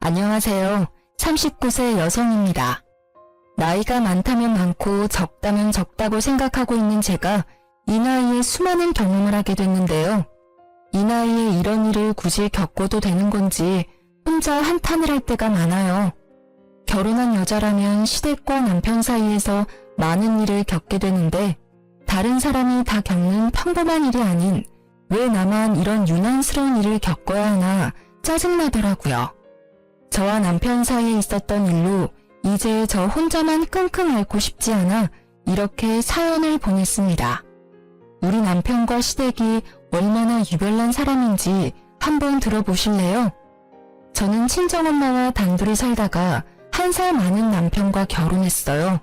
안녕하세요. 39세 여성입니다. 나이가 많다면 많고 적다면 적다고 생각하고 있는 제가 이 나이에 수많은 경험을 하게 됐는데요. 이 나이에 이런 일을 굳이 겪어도 되는 건지 혼자 한탄을 할 때가 많아요. 결혼한 여자라면 시댁과 남편 사이에서 많은 일을 겪게 되는데 다른 사람이 다 겪는 평범한 일이 아닌 왜 나만 이런 유난스러운 일을 겪어야 하나 짜증나더라고요. 저와 남편 사이에 있었던 일로 이제 저 혼자만 끙끙 앓고 싶지 않아 이렇게 사연을 보냈습니다. 우리 남편과 시댁이 얼마나 유별난 사람인지 한번 들어보실래요? 저는 친정엄마와 단둘이 살다가 1살 많은 남편과 결혼했어요.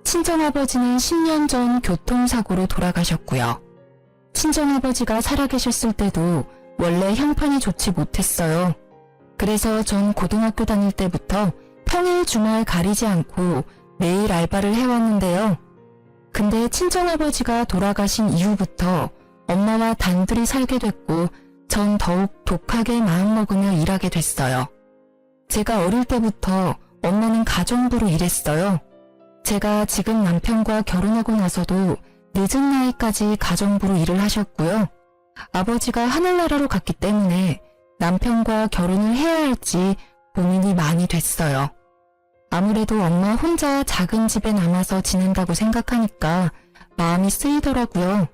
친정아버지는 10년 전 교통사고로 돌아가셨고요. 친정아버지가 살아계셨을 때도 원래 형편이 좋지 못했어요. 그래서 전 고등학교 다닐 때부터 평일 주말 가리지 않고 매일 알바를 해왔는데요. 근데 친정아버지가 돌아가신 이후부터 엄마와 단둘이 살게 됐고 전 더욱 독하게 마음먹으며 일하게 됐어요. 제가 어릴 때부터 엄마는 가정부로 일했어요. 제가 지금 남편과 결혼하고 나서도 늦은 나이까지 가정부로 일을 하셨고요. 아버지가 하늘나라로 갔기 때문에 남편과 결혼을 해야 할지 고민이 많이 됐어요. 아무래도 엄마 혼자 작은 집에 남아서 지낸다고 생각하니까 마음이 쓰이더라고요.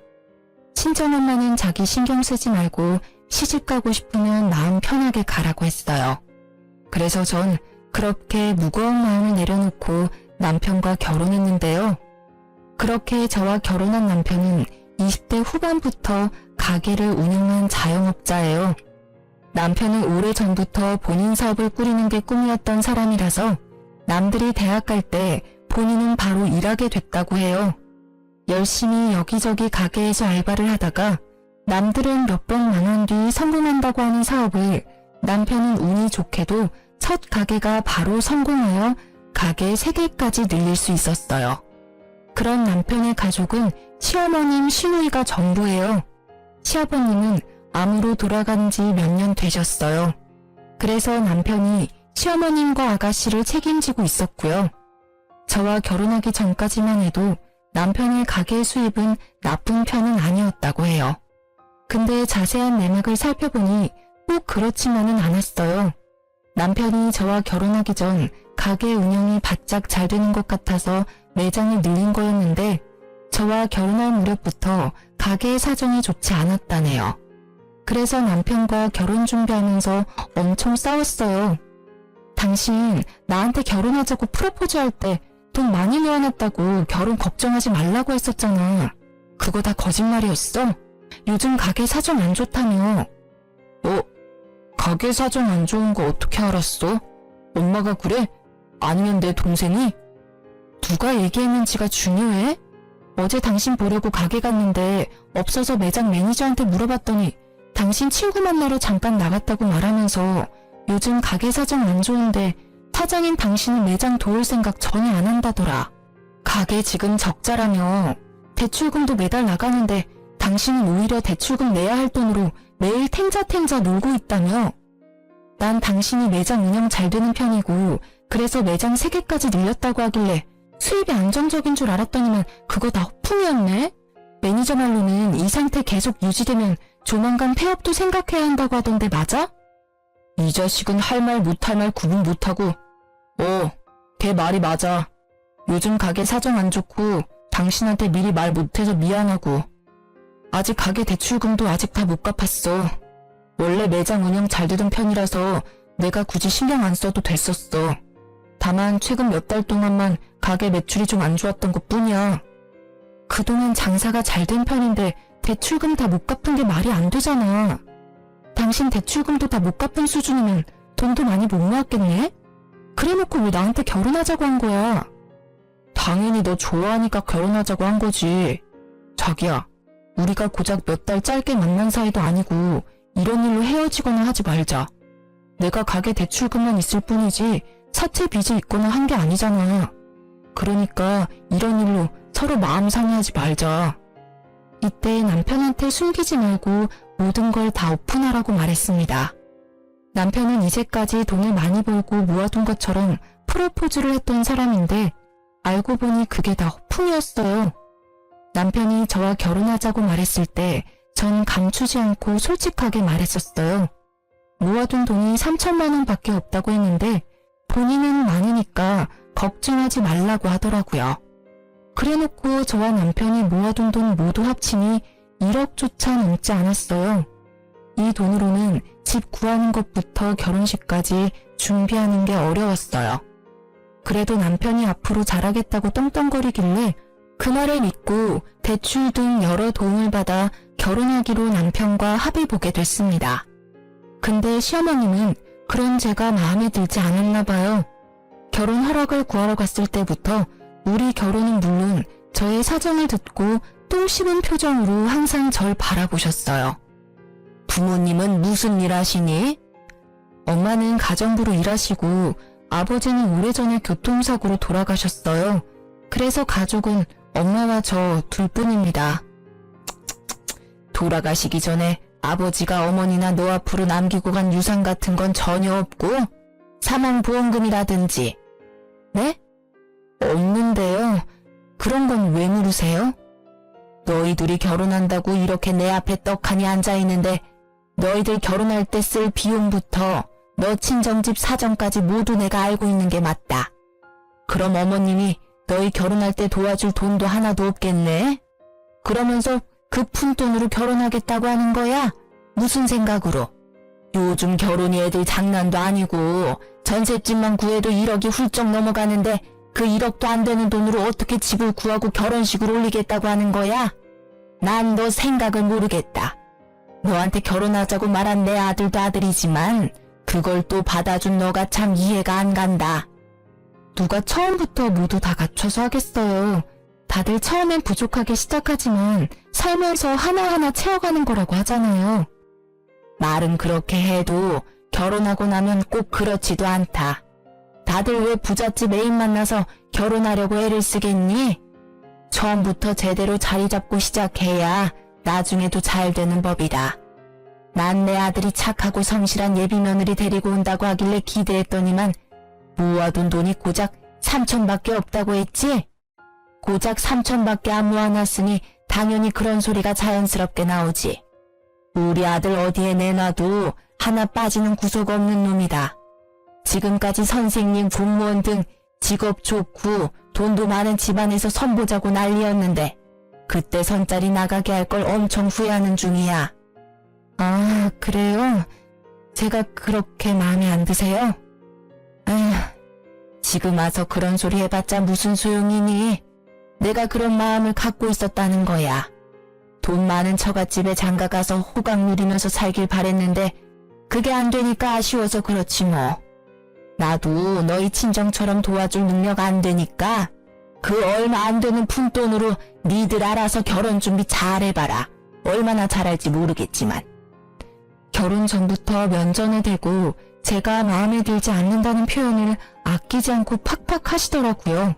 친정엄마는 자기 신경 쓰지 말고 시집가고 싶으면 마음 편하게 가라고 했어요. 그래서 전 그렇게 무거운 마음을 내려놓고 남편과 결혼했는데요. 그렇게 저와 결혼한 남편은 20대 후반부터 가게를 운영한 자영업자예요. 남편은 오래전부터 본인 사업을 꾸리는 게 꿈이었던 사람이라서 남들이 대학 갈 때 본인은 바로 일하게 됐다고 해요. 열심히 여기저기 가게에서 알바를 하다가 남들은 몇 번 망한 뒤 성공한다고 하는 사업을 남편은 운이 좋게도 첫 가게가 바로 성공하여 가게 3개까지 늘릴 수 있었어요. 그런 남편의 가족은 시어머님, 시누이가 전부예요. 시아버님은 암으로 돌아간 지 몇 년 되셨어요. 그래서 남편이 시어머님과 아가씨를 책임지고 있었고요. 저와 결혼하기 전까지만 해도 남편의 가게 수입은 나쁜 편은 아니었다고 해요. 근데 자세한 내막을 살펴보니 꼭 그렇지만은 않았어요. 남편이 저와 결혼하기 전 가게 운영이 바짝 잘 되는 것 같아서 매장을 늘린 거였는데 저와 결혼할 무렵부터 가게의 사정이 좋지 않았다네요. 그래서 남편과 결혼 준비하면서 엄청 싸웠어요. 당신 나한테 결혼하자고 프로포즈할 때 돈 많이 모아놨다고 결혼 걱정하지 말라고 했었잖아. 그거 다 거짓말이었어? 요즘 가게 사정 안 좋다며. 가게 사정 안 좋은 거 어떻게 알았어? 엄마가 그래? 아니면 내 동생이? 누가 얘기했는지가 중요해? 어제 당신 보려고 가게 갔는데 없어서 매장 매니저한테 물어봤더니 당신 친구 만나러 잠깐 나갔다고 말하면서 요즘 가게 사정 안 좋은데 사장인 당신은 매장 도울 생각 전혀 안 한다더라. 가게 지금 적자라며 대출금도 매달 나가는데 당신은 오히려 대출금 내야 할 돈으로 매일 탱자탱자 놀고 있다며. 난 당신이 매장 운영 잘 되는 편이고 그래서 매장 3개까지 늘렸다고 하길래 수입이 안정적인 줄 알았더니만 그거 다 허풍이었네. 매니저 말로는 이 상태 계속 유지되면 조만간 폐업도 생각해야 한다고 하던데 맞아? 이 자식은 할 말 못할 말 구분 못하고 걔 말이 맞아. 요즘 가게 사정 안 좋고 당신한테 미리 말 못해서 미안하고 아직 가게 대출금도 아직 다 못 갚았어. 원래 매장 운영 잘 되던 편이라서 내가 굳이 신경 안 써도 됐었어. 다만 최근 몇 달 동안만 가게 매출이 좀 안 좋았던 것 뿐이야. 그동안 장사가 잘 된 편인데 대출금 다 못 갚은 게 말이 안 되잖아. 당신 대출금도 다 못 갚은 수준이면 돈도 많이 못 모았겠네? 그래놓고 왜 나한테 결혼하자고 한 거야? 당연히 너 좋아하니까 결혼하자고 한 거지. 자기야, 우리가 고작 몇 달 짧게 만난 사이도 아니고 이런 일로 헤어지거나 하지 말자. 내가 가게 대출금만 있을 뿐이지 사채 빚이 있거나 한 게 아니잖아. 그러니까 이런 일로 서로 마음 상해하지 말자. 이때 남편한테 숨기지 말고 모든 걸 다 오픈하라고 말했습니다. 남편은 이제까지 돈을 많이 벌고 모아둔 것처럼 프로포즈를 했던 사람인데 알고 보니 그게 다 허풍이었어요. 남편이 저와 결혼하자고 말했을 때 전 감추지 않고 솔직하게 말했었어요. 모아둔 돈이 3천만 원 밖에 없다고 했는데 본인은 많으니까 걱정하지 말라고 하더라고요. 그래놓고 저와 남편이 모아둔 돈 모두 합치니 1억조차 넘지 않았어요. 이 돈으로는 집 구하는 것부터 결혼식까지 준비하는 게 어려웠어요. 그래도 남편이 앞으로 잘하겠다고 떵떵거리길래 그 말을 믿고 대출 등 여러 도움을 받아 결혼하기로 남편과 합의 보게 됐습니다. 근데 시어머님은 그런 제가 마음에 들지 않았나 봐요. 결혼 허락을 구하러 갔을 때부터 우리 결혼은 물론 저의 사정을 듣고 똥 씹은 표정으로 항상 절 바라보셨어요. 부모님은 무슨 일 하시니? 엄마는 가정부로 일하시고 아버지는 오래전에 교통사고로 돌아가셨어요. 그래서 가족은 엄마와 저 둘뿐입니다. 돌아가시기 전에 아버지가 어머니나 너 앞으로 남기고 간 유산 같은 건 전혀 없고 사망보험금이라든지. 네? 없는데요. 그런 건 왜 물으세요? 너희 둘이 결혼한다고 이렇게 내 앞에 떡하니 앉아있는데 너희들 결혼할 때 쓸 비용부터 너 친정집 사정까지 모두 내가 알고 있는 게 맞다. 그럼 어머님이 너희 결혼할 때 도와줄 돈도 하나도 없겠네? 그러면서 그 푼돈으로 결혼하겠다고 하는 거야? 무슨 생각으로? 요즘 결혼이 애들 장난도 아니고 전셋집만 구해도 1억이 훌쩍 넘어가는데 그 1억도 안 되는 돈으로 어떻게 집을 구하고 결혼식을 올리겠다고 하는 거야? 난 너 생각을 모르겠다. 너한테 결혼하자고 말한 내 아들도 아들이지만 그걸 또 받아준 너가 참 이해가 안 간다. 누가 처음부터 모두 다 갖춰서 하겠어요. 다들 처음엔 부족하게 시작하지만 살면서 하나하나 채워가는 거라고 하잖아요. 말은 그렇게 해도 결혼하고 나면 꼭 그렇지도 않다. 다들 왜 부잣집 애인 만나서 결혼하려고 애를 쓰겠니? 처음부터 제대로 자리 잡고 시작해야 나중에도 잘 되는 법이다. 난 내 아들이 착하고 성실한 예비며느리 데리고 온다고 하길래 기대했더니만 모아둔 돈이 고작 3천밖에 없다고 했지? 고작 3천밖에 안 모아놨으니 당연히 그런 소리가 자연스럽게 나오지. 우리 아들 어디에 내놔도 하나 빠지는 구석 없는 놈이다. 지금까지 선생님, 공무원 등 직업 좋고 돈도 많은 집안에서 선보자고 난리였는데 그때 선짜리 나가게 할 걸 엄청 후회하는 중이야. 아, 그래요? 제가 그렇게 마음에 안 드세요? 아휴, 지금 와서 그런 소리 해봤자 무슨 소용이니? 내가 그런 마음을 갖고 있었다는 거야. 돈 많은 처갓집에 장가가서 호강 누리면서 살길 바랬는데 그게 안 되니까 아쉬워서 그렇지 뭐. 나도 너희 친정처럼 도와줄 능력 안 되니까 그 얼마 안 되는 푼돈으로 니들 알아서 결혼 준비 잘 해봐라. 얼마나 잘할지 모르겠지만. 결혼 전부터 면전에 대고 제가 마음에 들지 않는다는 표현을 아끼지 않고 팍팍 하시더라고요.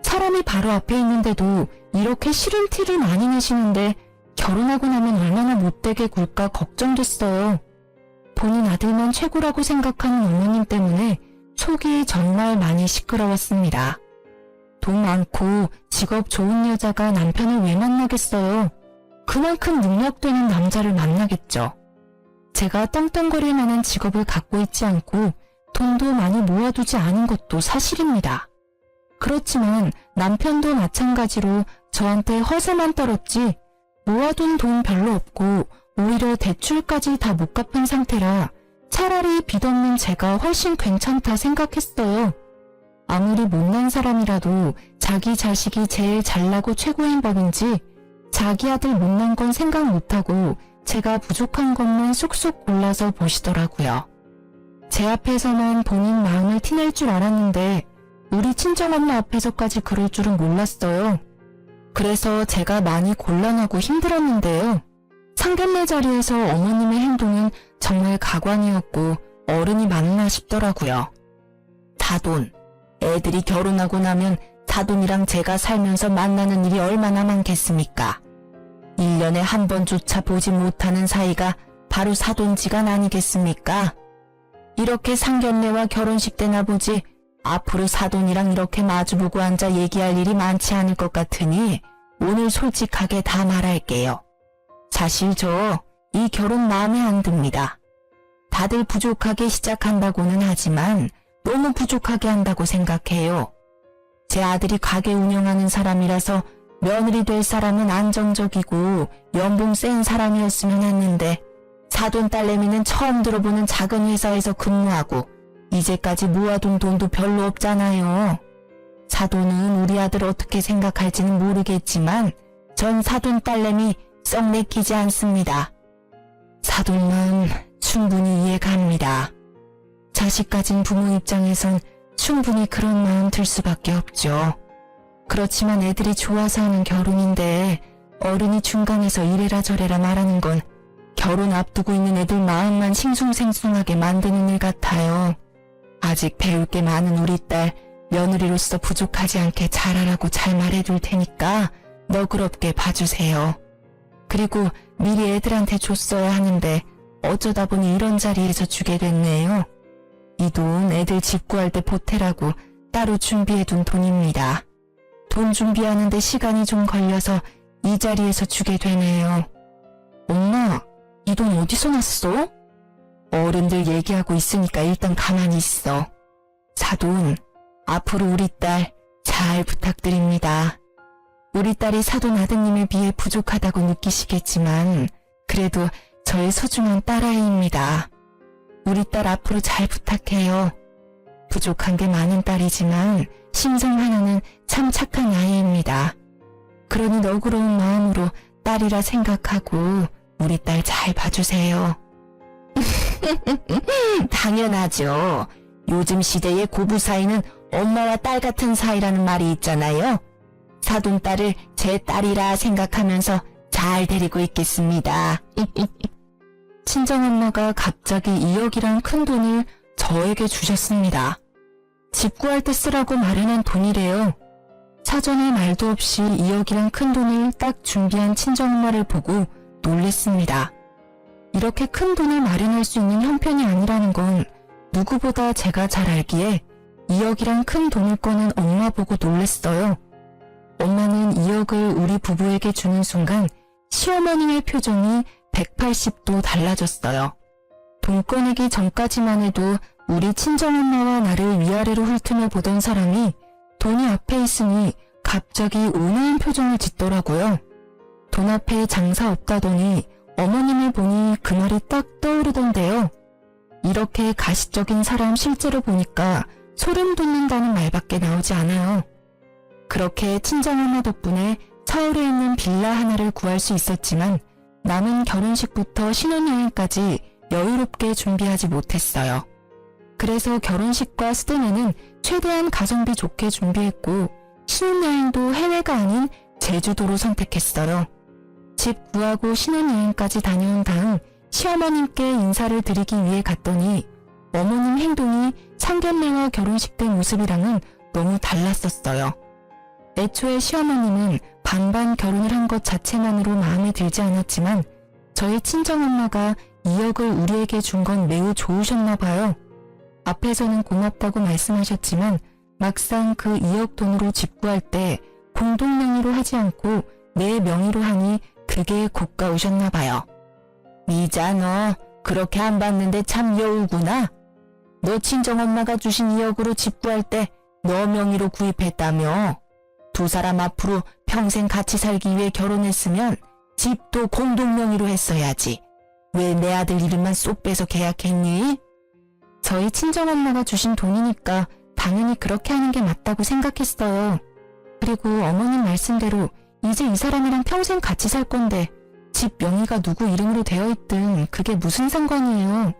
사람이 바로 앞에 있는데도 이렇게 싫은 티를 많이 내시는데 결혼하고 나면 얼마나 못되게 굴까 걱정됐어요. 본인 아들만 최고라고 생각하는 어머님 때문에 속이 정말 많이 시끄러웠습니다. 돈 많고 직업 좋은 여자가 남편을 왜 만나겠어요? 그만큼 능력되는 남자를 만나겠죠. 제가 떵떵거릴 만한 직업을 갖고 있지 않고 돈도 많이 모아두지 않은 것도 사실입니다. 그렇지만 남편도 마찬가지로 저한테 허세만 떨었지 모아둔 돈 별로 없고 오히려 대출까지 다 못 갚은 상태라 차라리 빚 없는 제가 훨씬 괜찮다 생각했어요. 아무리 못난 사람이라도 자기 자식이 제일 잘나고 최고인 법인지 자기 아들 못난 건 생각 못하고 제가 부족한 것만 쏙쏙 골라서 보시더라고요. 제 앞에서만 본인 마음을 티낼 줄 알았는데 우리 친정엄마 앞에서까지 그럴 줄은 몰랐어요. 그래서 제가 많이 곤란하고 힘들었는데요. 상견례 자리에서 어머님의 행동은 정말 가관이었고 어른이 맞나 싶더라고요. 다돈, 애들이 결혼하고 나면 다돈이랑 제가 살면서 만나는 일이 얼마나 많겠습니까? 1년에 한 번조차 보지 못하는 사이가 바로 사돈지간 아니겠습니까? 이렇게 상견례와 결혼식 때나 보지 앞으로 사돈이랑 이렇게 마주보고 앉아 얘기할 일이 많지 않을 것 같으니 오늘 솔직하게 다 말할게요. 사실 저 이 결혼 마음에 안 듭니다. 다들 부족하게 시작한다고는 하지만 너무 부족하게 한다고 생각해요. 제 아들이 가게 운영하는 사람이라서 며느리 될 사람은 안정적이고 연봉 센 사람이었으면 했는데 사돈 딸내미는 처음 들어보는 작은 회사에서 근무하고 이제까지 모아둔 돈도 별로 없잖아요. 사돈은 우리 아들 어떻게 생각할지는 모르겠지만 전 사돈 딸내미 썩 내키지 않습니다. 사돈 마음 충분히 이해갑니다. 자식 가진 부모 입장에선 충분히 그런 마음 들 수밖에 없죠. 그렇지만 애들이 좋아서 하는 결혼인데 어른이 중간에서 이래라 저래라 말하는 건 결혼 앞두고 있는 애들 마음만 싱숭생숭하게 만드는 일 같아요. 아직 배울 게 많은 우리 딸 며느리로서 부족하지 않게 잘하라고 잘 말해둘 테니까 너그럽게 봐주세요. 그리고 미리 애들한테 줬어야 하는데 어쩌다 보니 이런 자리에서 주게 됐네요. 이 돈 애들 집 구할 때 보태라고 따로 준비해둔 돈입니다. 돈 준비하는데 시간이 좀 걸려서 이 자리에서 주게 되네요. 엄마, 이 돈 어디서 났어? 어른들 얘기하고 있으니까 일단 가만히 있어. 사돈, 앞으로 우리 딸 잘 부탁드립니다. 우리 딸이 사돈 아드님에 비해 부족하다고 느끼시겠지만 그래도 저의 소중한 딸아이입니다. 우리 딸 앞으로 잘 부탁해요. 부족한 게 많은 딸이지만 심성 하나는 참 착한 아이입니다. 그러니 너그러운 마음으로 딸이라 생각하고 우리 딸 잘 봐주세요. 당연하죠. 요즘 시대의 고부 사이는 엄마와 딸 같은 사이라는 말이 있잖아요. 사돈 딸을 제 딸이라 생각하면서 잘 데리고 있겠습니다. 친정엄마가 갑자기 2억이란 큰 돈을 저에게 주셨습니다. 집 구할 때 쓰라고 마련한 돈이래요. 사전에 말도 없이 2억이란 큰 돈을 딱 준비한 친정엄마를 보고 놀랬습니다. 이렇게 큰 돈을 마련할 수 있는 형편이 아니라는 건 누구보다 제가 잘 알기에 2억이란 큰 돈을 꺼낸 엄마 보고 놀랬어요. 엄마는 2억을 우리 부부에게 주는 순간 시어머님의 표정이 180도 달라졌어요. 돈 꺼내기 전까지만 해도 우리 친정엄마와 나를 위아래로 훑으며 보던 사람이 돈이 앞에 있으니 갑자기 온화한 표정을 짓더라고요. 돈 앞에 장사 없다더니 어머님을 보니 그 말이 딱 떠오르던데요. 이렇게 가식적인 사람 실제로 보니까 소름 돋는다는 말밖에 나오지 않아요. 그렇게 친정엄마 덕분에 서울에 있는 빌라 하나를 구할 수 있었지만 남은 결혼식부터 신혼여행까지 여유롭게 준비하지 못했어요. 그래서 결혼식과 스드메는 최대한 가성비 좋게 준비했고 신혼여행도 해외가 아닌 제주도로 선택했어요. 집 구하고 신혼여행까지 다녀온 다음 시어머님께 인사를 드리기 위해 갔더니 어머님 행동이 상견례와 결혼식 때 모습이랑은 너무 달랐었어요. 애초에 시어머님은 반반 결혼을 한 것 자체만으로 마음에 들지 않았지만 저희 친정엄마가 2억을 우리에게 준 건 매우 좋으셨나 봐요. 앞에서는 고맙다고 말씀하셨지만 막상 그 2억 돈으로 집 구할 때 공동 명의로 하지 않고 내 명의로 하니 그게 고가우셨나 봐요. 미자 너 그렇게 안 받는데 참 여우구나. 너 친정엄마가 주신 2억으로 집 구할 때 너 명의로 구입했다며. 두 사람 앞으로 평생 같이 살기 위해 결혼했으면 집도 공동 명의로 했어야지. 왜 내 아들 이름만 쏙 빼서 계약했니? 저희 친정엄마가 주신 돈이니까 당연히 그렇게 하는 게 맞다고 생각했어요. 그리고 어머님 말씀대로 이제 이 사람이랑 평생 같이 살 건데 집 명의가 누구 이름으로 되어 있든 그게 무슨 상관이에요.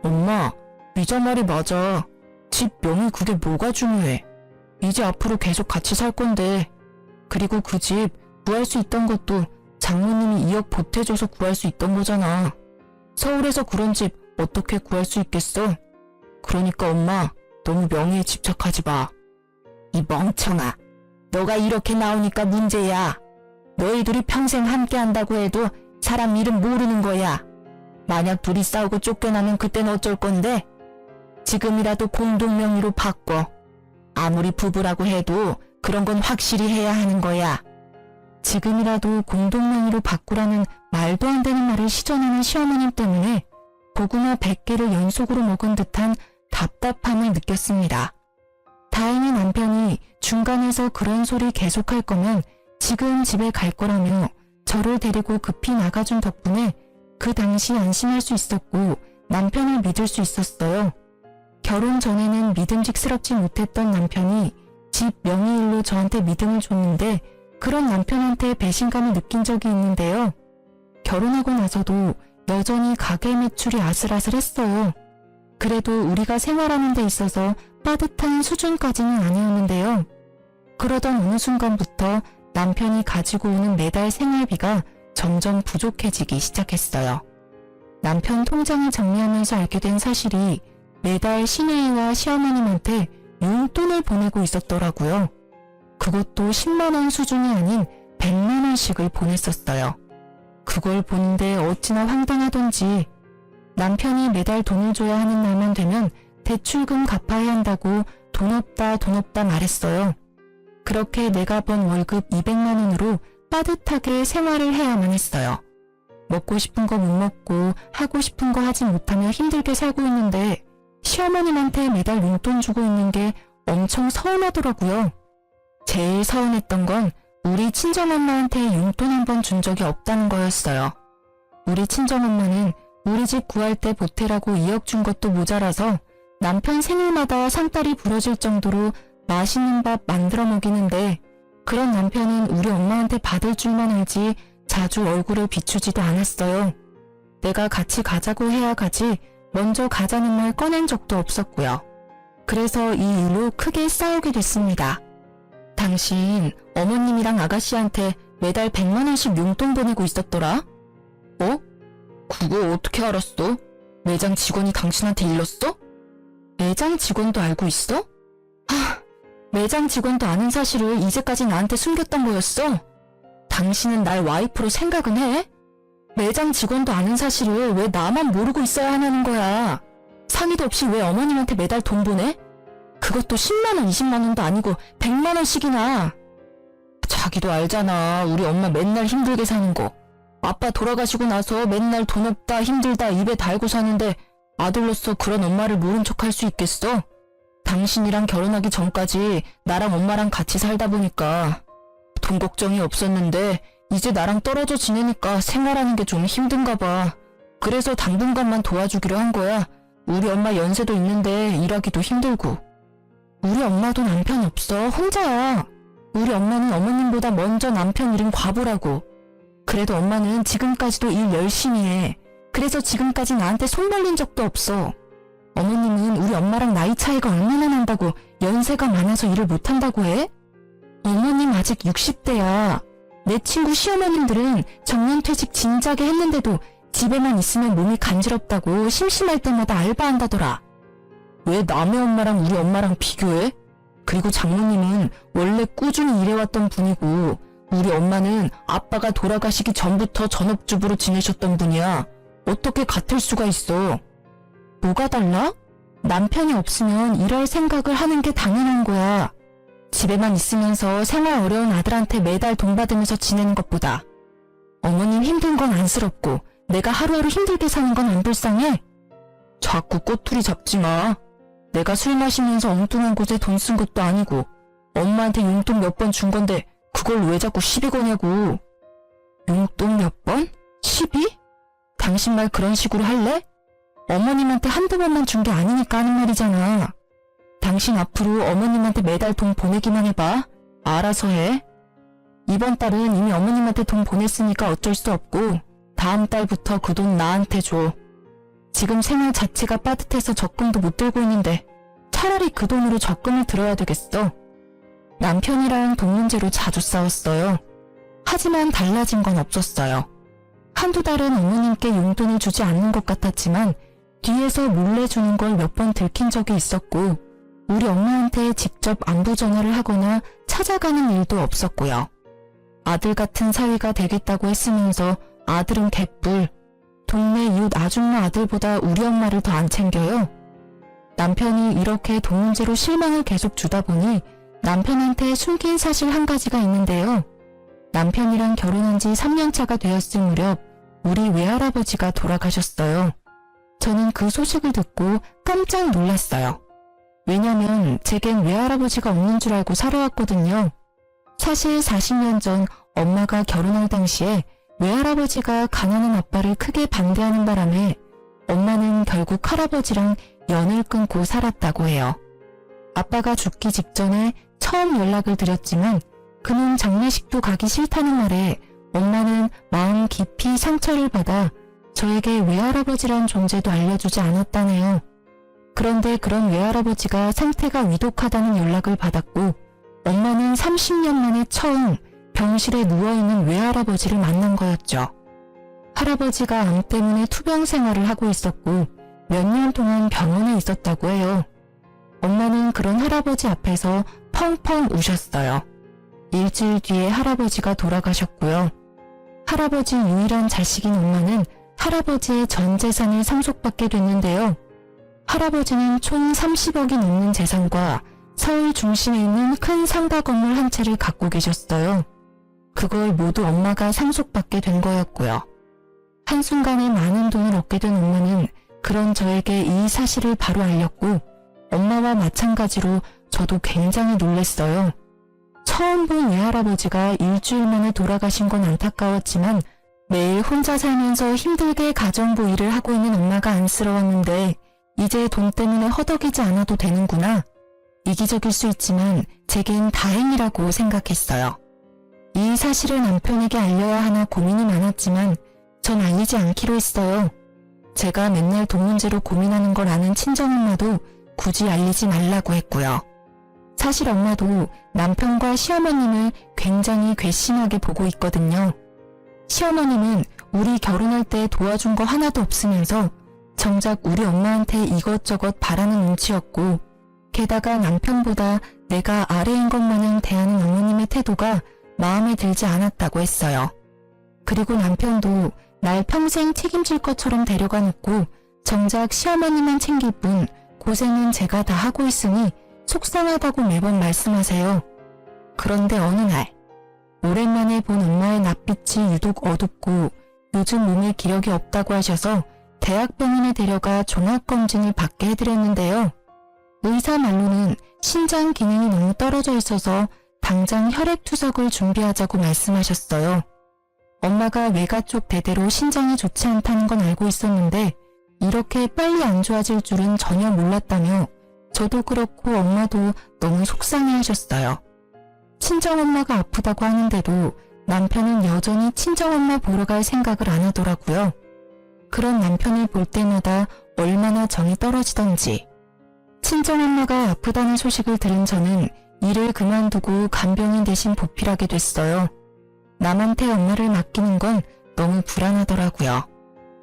엄마, 미자 말이 맞아. 집 명의 그게 뭐가 중요해. 이제 앞으로 계속 같이 살 건데. 그리고 그 집 구할 수 있던 것도 장모님이 2억 보태줘서 구할 수 있던 거잖아. 서울에서 그런 집 어떻게 구할 수 있겠어? 그러니까 엄마, 너무 명예에 집착하지 마. 이 멍청아. 너가 이렇게 나오니까 문제야. 너희 둘이 평생 함께 한다고 해도 사람 이름 모르는 거야. 만약 둘이 싸우고 쫓겨나면 그땐 어쩔 건데? 지금이라도 공동명의로 바꿔. 아무리 부부라고 해도 그런 건 확실히 해야 하는 거야. 지금이라도 공동명의로 바꾸라는 말도 안 되는 말을 시전하는 시어머님 때문에 고구마 100개를 연속으로 먹은 듯한 답답함을 느꼈습니다. 다행히 남편이 중간에서 그런 소리 계속할 거면 지금 집에 갈 거라며 저를 데리고 급히 나가준 덕분에 그 당시 안심할 수 있었고 남편을 믿을 수 있었어요. 결혼 전에는 믿음직스럽지 못했던 남편이 집 명의일로 저한테 믿음을 줬는데 그런 남편한테 배신감을 느낀 적이 있는데요. 결혼하고 나서도 여전히 가게 매출이 아슬아슬했어요. 그래도 우리가 생활하는 데 있어서 빠듯한 수준까지는 아니었는데요. 그러던 어느 순간부터 남편이 가지고 오는 매달 생활비가 점점 부족해지기 시작했어요. 남편 통장을 정리하면서 알게 된 사실이 매달 시누이와 시어머님한테 용돈을 보내고 있었더라고요. 그것도 10만 원 수준이 아닌 100만 원씩을 보냈었어요. 그걸 보는데 어찌나 황당하던지 남편이 매달 돈을 줘야 하는 날만 되면 대출금 갚아야 한다고 돈 없다 말했어요. 그렇게 내가 번 월급 200만 원으로 빠듯하게 생활을 해야만 했어요. 먹고 싶은 거 못 먹고 하고 싶은 거 하지 못하며 힘들게 살고 있는데 시어머님한테 매달 용돈 주고 있는 게 엄청 서운하더라고요. 제일 서운했던 건 우리 친정엄마한테 용돈 한 번 준 적이 없다는 거였어요. 우리 친정엄마는 우리 집 구할 때 보태라고 2억 준 것도 모자라서 남편 생일마다 상다리 부러질 정도로 맛있는 밥 만들어 먹이는데 그런 남편은 우리 엄마한테 받을 줄만 알지 자주 얼굴을 비추지도 않았어요. 내가 같이 가자고 해야 가지 먼저 가자는 말 꺼낸 적도 없었고요. 그래서 이 일로 크게 싸우게 됐습니다. 당신 어머님이랑 아가씨한테 매달 100만 원씩 용돈 보내고 있었더라? 어? 그거 어떻게 알았어? 매장 직원이 당신한테 일렀어? 매장 직원도 알고 있어? 매장 직원도 아는 사실을 이제까지 나한테 숨겼던 거였어? 당신은 날 와이프로 생각은 해? 매장 직원도 아는 사실을 왜 나만 모르고 있어야 하냐는 거야. 상의도 없이 왜 어머님한테 매달 돈 보내? 그것도 10만 원, 20만 원도 아니고 100만 원씩이나. 자기도 알잖아. 우리 엄마 맨날 힘들게 사는 거. 아빠 돌아가시고 나서 맨날 돈 없다 힘들다 입에 달고 사는데 아들로서 그런 엄마를 모른 척할 수 있겠어? 당신이랑 결혼하기 전까지 나랑 엄마랑 같이 살다 보니까 돈 걱정이 없었는데 이제 나랑 떨어져 지내니까 생활하는 게 좀 힘든가 봐. 그래서 당분간만 도와주기로 한 거야. 우리 엄마 연세도 있는데 일하기도 힘들고. 우리 엄마도 남편 없어. 혼자야. 우리 엄마는 어머님보다 먼저 남편 잃은 과부라고. 그래도 엄마는 지금까지도 일 열심히 해. 그래서 지금까지 나한테 손 벌린 적도 없어. 어머님은 우리 엄마랑 나이 차이가 얼마나 난다고 연세가 많아서 일을 못한다고 해? 어머님 아직 60대야. 내 친구 시어머님들은 정년퇴직 진작에 했는데도 집에만 있으면 몸이 간지럽다고 심심할 때마다 알바한다더라. 왜 남의 엄마랑 우리 엄마랑 비교해? 그리고 장모님은 원래 꾸준히 일해왔던 분이고 우리 엄마는 아빠가 돌아가시기 전부터 전업주부로 지내셨던 분이야. 어떻게 같을 수가 있어? 뭐가 달라? 남편이 없으면 일할 생각을 하는 게 당연한 거야. 집에만 있으면서 생활 어려운 아들한테 매달 돈 받으면서 지내는 것보다. 어머님 힘든 건 안쓰럽고 내가 하루하루 힘들게 사는 건 안 불쌍해? 자꾸 꼬투리 잡지 마. 내가 술 마시면서 엉뚱한 곳에 돈 쓴 것도 아니고 엄마한테 용돈 몇 번 준 건데 그걸 왜 자꾸 시비 거냐고. 용돈 몇 번? 시비? 당신 말 그런 식으로 할래? 어머님한테 한두 번만 준 게 아니니까 하는 말이잖아. 당신 앞으로 어머님한테 매달 돈 보내기만 해봐. 알아서 해. 이번 달은 이미 어머님한테 돈 보냈으니까 어쩔 수 없고 다음 달부터 그 돈 나한테 줘. 지금 생활 자체가 빠듯해서 적금도 못 들고 있는데 차라리 그 돈으로 적금을 들어야 되겠어. 남편이랑 돈 문제로 자주 싸웠어요. 하지만 달라진 건 없었어요. 한두 달은 어머님께 용돈을 주지 않는 것 같았지만 뒤에서 몰래 주는 걸 몇 번 들킨 적이 있었고 우리 엄마한테 직접 안부 전화를 하거나 찾아가는 일도 없었고요. 아들 같은 사위가 되겠다고 했으면서 아들은 개뿔. 동네 이웃 아줌마 아들보다 우리 엄마를 더 안 챙겨요. 남편이 이렇게 돈 문제로 실망을 계속 주다 보니 남편한테 숨긴 사실 한 가지가 있는데요. 남편이랑 결혼한 지 3년 차가 되었을 무렵 우리 외할아버지가 돌아가셨어요. 저는 그 소식을 듣고 깜짝 놀랐어요. 왜냐면 제겐 외할아버지가 없는 줄 알고 살아왔거든요. 사실 40년 전 엄마가 결혼할 당시에 외할아버지가 가난한 아빠를 크게 반대하는 바람에 엄마는 결국 할아버지랑 연을 끊고 살았다고 해요. 아빠가 죽기 직전에 처음 연락을 드렸지만 그는 장례식도 가기 싫다는 말에 엄마는 마음 깊이 상처를 받아 저에게 외할아버지란 존재도 알려주지 않았다네요. 그런데 그런 외할아버지가 상태가 위독하다는 연락을 받았고 엄마는 30년 만에 처음 병실에 누워있는 외할아버지를 만난 거였죠. 할아버지가 암 때문에 투병 생활을 하고 있었고 몇 년 동안 병원에 있었다고 해요. 엄마는 그런 할아버지 앞에서 펑펑 우셨어요. 일주일 뒤에 할아버지가 돌아가셨고요. 할아버지 유일한 자식인 엄마는 할아버지의 전 재산을 상속받게 됐는데요. 할아버지는 총 30억이 넘는 재산과 서울 중심에 있는 큰 상가 건물 한 채를 갖고 계셨어요. 그걸 모두 엄마가 상속받게 된 거였고요. 한순간에 많은 돈을 얻게 된 엄마는 그런 저에게 이 사실을 바로 알렸고 엄마와 마찬가지로 저도 굉장히 놀랐어요. 처음 본 외할아버지가 일주일 만에 돌아가신 건 안타까웠지만 매일 혼자 살면서 힘들게 가정부 일을 하고 있는 엄마가 안쓰러웠는데 이제 돈 때문에 허덕이지 않아도 되는구나. 이기적일 수 있지만 제겐 다행이라고 생각했어요. 이 사실을 남편에게 알려야 하나 고민이 많았지만 전 알리지 않기로 했어요. 제가 맨날 돈 문제로 고민하는 걸 아는 친정엄마도 굳이 알리지 말라고 했고요. 사실 엄마도 남편과 시어머님을 굉장히 괘씸하게 보고 있거든요. 시어머님은 우리 결혼할 때 도와준 거 하나도 없으면서 정작 우리 엄마한테 이것저것 바라는 눈치였고 게다가 남편보다 내가 아래인 것 마냥 대하는 어머님의 태도가 마음에 들지 않았다고 했어요. 그리고 남편도 날 평생 책임질 것처럼 데려가 놓고 정작 시어머니만 챙길 뿐 고생은 제가 다 하고 있으니 속상하다고 매번 말씀하세요. 그런데 어느 날 오랜만에 본 엄마의 낯빛이 유독 어둡고 요즘 몸에 기력이 없다고 하셔서 대학병원에 데려가 종합검진을 받게 해드렸는데요. 의사 말로는 신장 기능이 너무 떨어져 있어서 당장 혈액투석을 준비하자고 말씀하셨어요. 엄마가 외가 쪽 대대로 신장이 좋지 않다는 건 알고 있었는데 이렇게 빨리 안 좋아질 줄은 전혀 몰랐다며 저도 그렇고 엄마도 너무 속상해 하셨어요. 친정엄마가 아프다고 하는데도 남편은 여전히 친정엄마 보러 갈 생각을 안 하더라고요. 그런 남편을 볼 때마다 얼마나 정이 떨어지던지. 친정엄마가 아프다는 소식을 들은 저는 일을 그만두고 간병인 대신 보필하게 됐어요. 남한테 엄마를 맡기는 건 너무 불안하더라고요.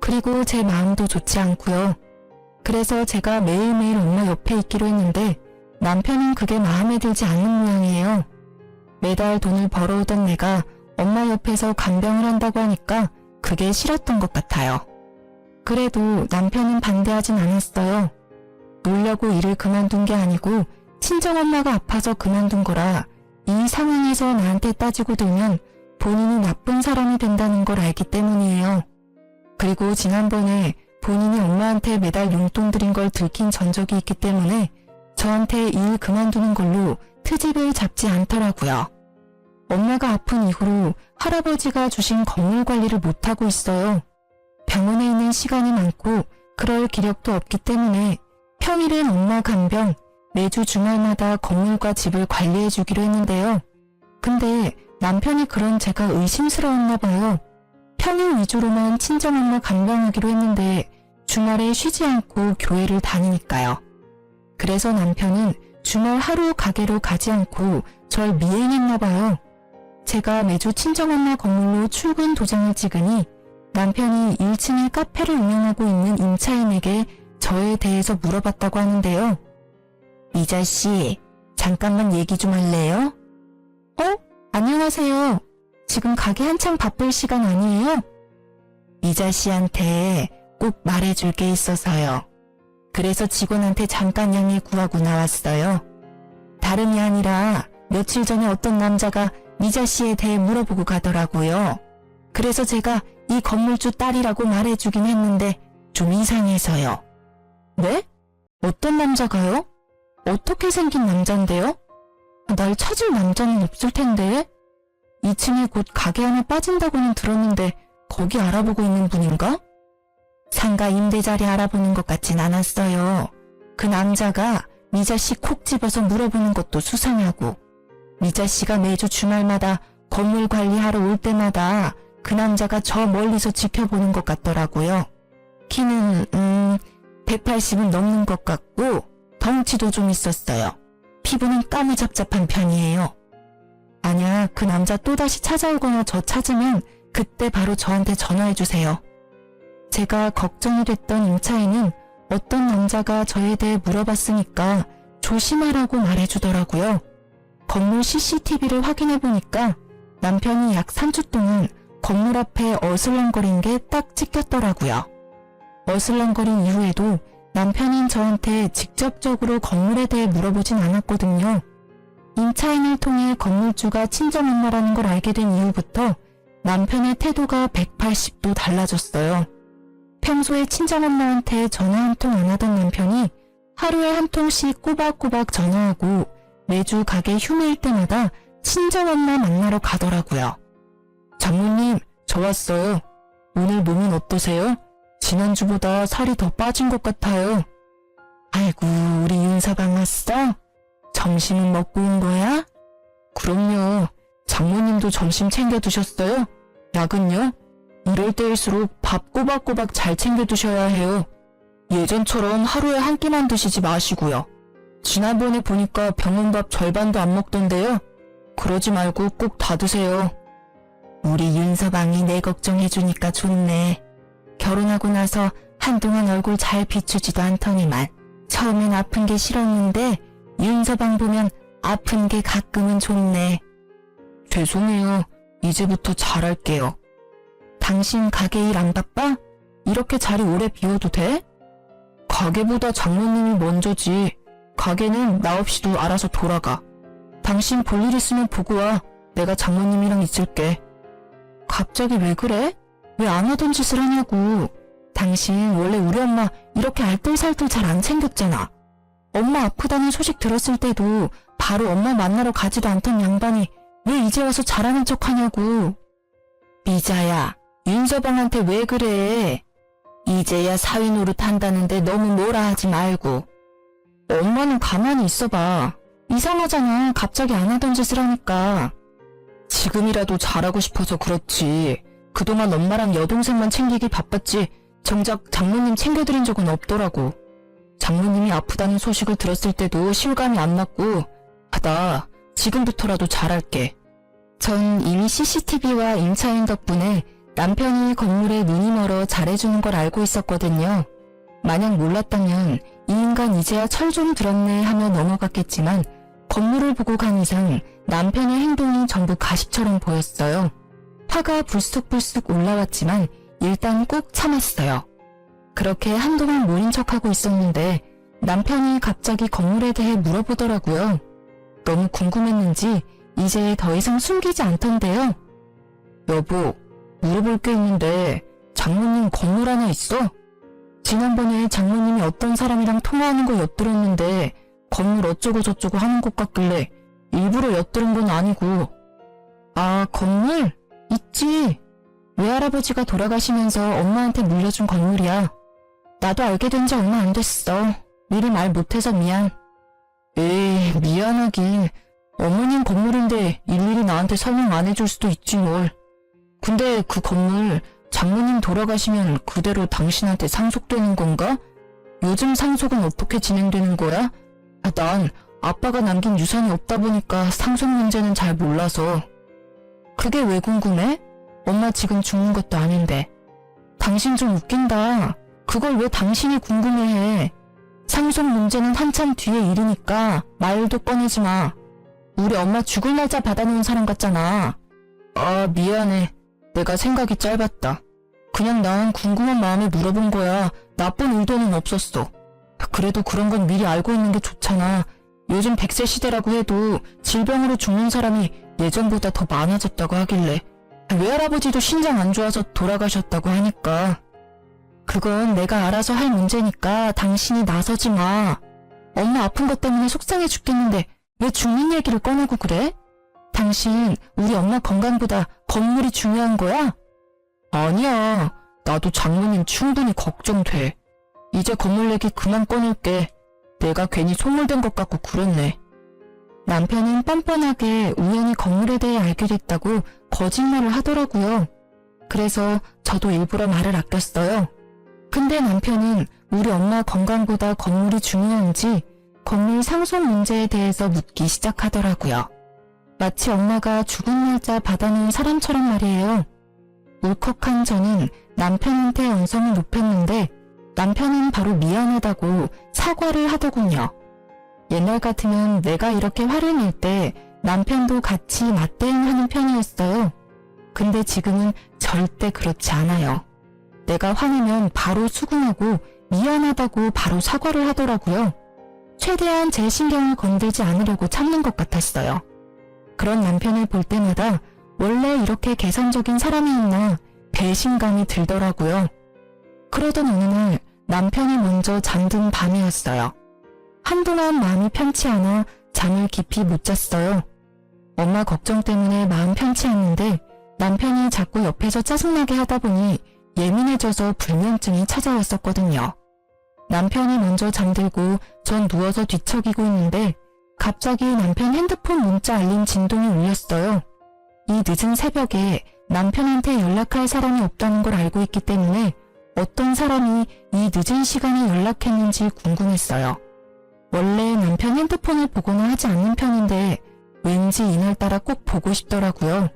그리고 제 마음도 좋지 않고요. 그래서 제가 매일매일 엄마 옆에 있기로 했는데 남편은 그게 마음에 들지 않는 모양이에요. 매달 돈을 벌어오던 내가 엄마 옆에서 간병을 한다고 하니까 그게 싫었던 것 같아요. 그래도 남편은 반대하진 않았어요. 놀려고 일을 그만둔 게 아니고 친정엄마가 아파서 그만둔 거라 이 상황에서 나한테 따지고 들면 본인이 나쁜 사람이 된다는 걸 알기 때문이에요. 그리고 지난번에 본인이 엄마한테 매달 용돈 드린 걸 들킨 전적이 있기 때문에 저한테 일 그만두는 걸로 트집을 잡지 않더라고요. 엄마가 아픈 이후로 할아버지가 주신 건물 관리를 못하고 있어요. 병원에 있는 시간이 많고 그럴 기력도 없기 때문에 평일엔 엄마 간병, 매주 주말마다 건물과 집을 관리해 주기로 했는데요. 근데 남편이 그런 제가 의심스러웠나 봐요. 평일 위주로만 친정엄마 간병하기로 했는데 주말에 쉬지 않고 교회를 다니니까요. 그래서 남편은 주말 하루 가게로 가지 않고 절 미행했나 봐요. 제가 매주 친정엄마 건물로 출근 도장을 찍으니 남편이 1층에 카페를 운영하고 있는 임차인에게 저에 대해서 물어봤다고 하는데요. 이자씨, 잠깐만 얘기 좀 할래요? 안녕하세요. 지금 가게 한창 바쁠 시간 아니에요? 이자씨한테 꼭 말해줄 게 있어서요. 그래서 직원한테 잠깐 양해 구하고 나왔어요. 다름이 아니라 며칠 전에 어떤 남자가 미자 씨에 대해 물어보고 가더라고요. 그래서 제가 이 건물주 딸이라고 말해주긴 했는데 좀 이상해서요. 네? 어떤 남자가요? 어떻게 생긴 남잔데요? 날 찾을 남자는 없을 텐데. 2층에 곧 가게 하나 빠진다고는 들었는데 거기 알아보고 있는 분인가? 상가 임대 자리 알아보는 것 같진 않았어요. 그 남자가 미자 씨 콕 집어서 물어보는 것도 수상하고, 미자 씨가 매주 주말마다 건물 관리하러 올 때마다 그 남자가 저 멀리서 지켜보는 것 같더라고요. 키는 180은 넘는 것 같고 덩치도 좀 있었어요. 피부는 까무잡잡한 편이에요. 만약 그 남자 또다시 찾아오거나 저 찾으면 그때 바로 저한테 전화해주세요. 제가 걱정이 됐던 임차인은 어떤 남자가 저에 대해 물어봤으니까 조심하라고 말해주더라고요. 건물 CCTV를 확인해보니까 남편이 약 3주 동안 건물 앞에 어슬렁거린 게 딱 찍혔더라고요. 어슬렁거린 이후에도 남편인 저한테 직접적으로 건물에 대해 물어보진 않았거든요. 임차인을 통해 건물주가 친정 엄마라는 걸 알게 된 이후부터 남편의 태도가 180도 달라졌어요. 평소에 친정엄마한테 전화 한 통 안 하던 남편이 하루에 한 통씩 꼬박꼬박 전화하고 매주 가게 휴무일 때마다 친정엄마 만나러 가더라고요. 장모님, 저 왔어요. 오늘 몸은 어떠세요? 지난주보다 살이 더 빠진 것 같아요. 아이고, 우리 윤서방 왔어? 점심은 먹고 온 거야? 그럼요. 장모님도 점심 챙겨 드셨어요? 약은요? 이럴 때일수록 밥 꼬박꼬박 잘 챙겨 드셔야 해요. 예전처럼 하루에 한 끼만 드시지 마시고요. 지난번에 보니까 병원밥 절반도 안 먹던데요. 그러지 말고 꼭 다 드세요. 우리 윤서방이 내 걱정해주니까 좋네. 결혼하고 나서 한동안 얼굴 잘 비추지도 않더니만 처음엔 아픈 게 싫었는데 윤서방 보면 아픈 게 가끔은 좋네. 죄송해요. 이제부터 잘할게요. 당신 가게 일 안 바빠? 이렇게 자리 오래 비워도 돼? 가게보다 장모님이 먼저지. 가게는 나 없이도 알아서 돌아가. 당신 볼 일 있으면 보고 와. 내가 장모님이랑 있을게. 갑자기 왜 그래? 왜 안 하던 짓을 하냐고. 당신 원래 우리 엄마 이렇게 알뜰살뜰 잘 안 챙겼잖아. 엄마 아프다는 소식 들었을 때도 바로 엄마 만나러 가지도 않던 양반이 왜 이제 와서 잘하는 척 하냐고. 미자야, 윤서방한테 왜 그래? 이제야 사위 노릇 한다는데 너무 뭐라 하지 말고. 엄마는 가만히 있어봐. 이상하잖아. 갑자기 안 하던 짓을 하니까. 지금이라도 잘하고 싶어서 그렇지. 그동안 엄마랑 여동생만 챙기기 바빴지 정작 장모님 챙겨드린 적은 없더라고. 장모님이 아프다는 소식을 들었을 때도 실감이 안 났고, 나 지금부터라도 잘할게. 전 이미 CCTV와 임차인 덕분에 남편이 건물에 눈이 멀어 잘해주는 걸 알고 있었거든요. 만약 몰랐다면 이 인간 이제야 철 좀 들었네 하며 넘어갔겠지만 건물을 보고 간 이상 남편의 행동이 전부 가식처럼 보였어요. 화가 불쑥불쑥 올라왔지만 일단 꾹 참았어요. 그렇게 한동안 모른 척하고 있었는데 남편이 갑자기 건물에 대해 물어보더라고요. 너무 궁금했는지 이제 더 이상 숨기지 않던데요. 여보, 물어볼 게 있는데 장모님 건물 하나 있어? 지난번에 장모님이 어떤 사람이랑 통화하는 거 엿들었는데 건물 어쩌고 저쩌고 하는 것 같길래 일부러 엿들은 건 아니고. 아, 건물? 있지. 외할아버지가 돌아가시면서 엄마한테 물려준 건물이야. 나도 알게 된 지 얼마 안 됐어. 미리 말 못해서 미안. 에이, 미안하긴. 어머님 건물인데 일일이 나한테 설명 안 해줄 수도 있지 뭘. 근데 그 건물 장모님 돌아가시면 그대로 당신한테 상속되는 건가? 요즘 상속은 어떻게 진행되는 거야? 난 아빠가 남긴 유산이 없다 보니까 상속 문제는 잘 몰라서. 그게 왜 궁금해? 엄마 지금 죽는 것도 아닌데. 당신 좀 웃긴다. 그걸 왜 당신이 궁금해해? 상속 문제는 한참 뒤에 일이니까 말도 꺼내지 마. 우리 엄마 죽을 날짜 받아놓은 사람 같잖아. 아, 미안해. 내가 생각이 짧았다. 그냥 난 궁금한 마음에 물어본 거야. 나쁜 의도는 없었어. 그래도 그런 건 미리 알고 있는 게 좋잖아. 요즘 100세 시대라고 해도 질병으로 죽는 사람이 예전보다 더 많아졌다고 하길래. 외할아버지도 신장 안 좋아서 돌아가셨다고 하니까. 그건 내가 알아서 할 문제니까 당신이 나서지 마. 엄마 아픈 것 때문에 속상해 죽겠는데 왜 죽는 얘기를 꺼내고 그래? 당신 우리 엄마 건강보다 건물이 중요한 거야? 아니야. 나도 장모님 충분히 걱정돼. 이제 건물 얘기 그만 꺼낼게. 내가 괜히 소몰된 것 같고 그렇네. 남편은 뻔뻔하게 우연히 건물에 대해 알게 됐다고 거짓말을 하더라고요. 그래서 저도 일부러 말을 아꼈어요. 근데 남편은 우리 엄마 건강보다 건물이 중요한지 건물 상속 문제에 대해서 묻기 시작하더라고요. 마치 엄마가 죽은 날짜 받아놓은 사람처럼 말이에요. 울컥한 저는 남편한테 언성을 높였는데 남편은 바로 미안하다고 사과를 하더군요. 옛날 같으면 내가 이렇게 화를 낼 때 남편도 같이 맞대응하는 편이었어요. 근데 지금은 절대 그렇지 않아요. 내가 화내면 바로 수긍하고 미안하다고 바로 사과를 하더라고요. 최대한 제 신경을 건들지 않으려고 참는 것 같았어요. 그런 남편을 볼 때마다 원래 이렇게 개선적인 사람이 있나 배신감이 들더라고요. 그러던 어느 날 남편이 먼저 잠든 밤이었어요. 한동안 마음이 편치 않아 잠을 깊이 못 잤어요. 엄마 걱정 때문에 마음 편치 않는데 남편이 자꾸 옆에서 짜증나게 하다 보니 예민해져서 불면증이 찾아왔었거든요. 남편이 먼저 잠들고 전 누워서 뒤척이고 있는데 갑자기 남편 핸드폰 문자 알림 진동이 울렸어요. 이 늦은 새벽에 남편한테 연락할 사람이 없다는 걸 알고 있기 때문에 어떤 사람이 이 늦은 시간에 연락했는지 궁금했어요. 원래 남편 핸드폰을 보거나 하지 않는 편인데 왠지 이날따라 꼭 보고 싶더라고요.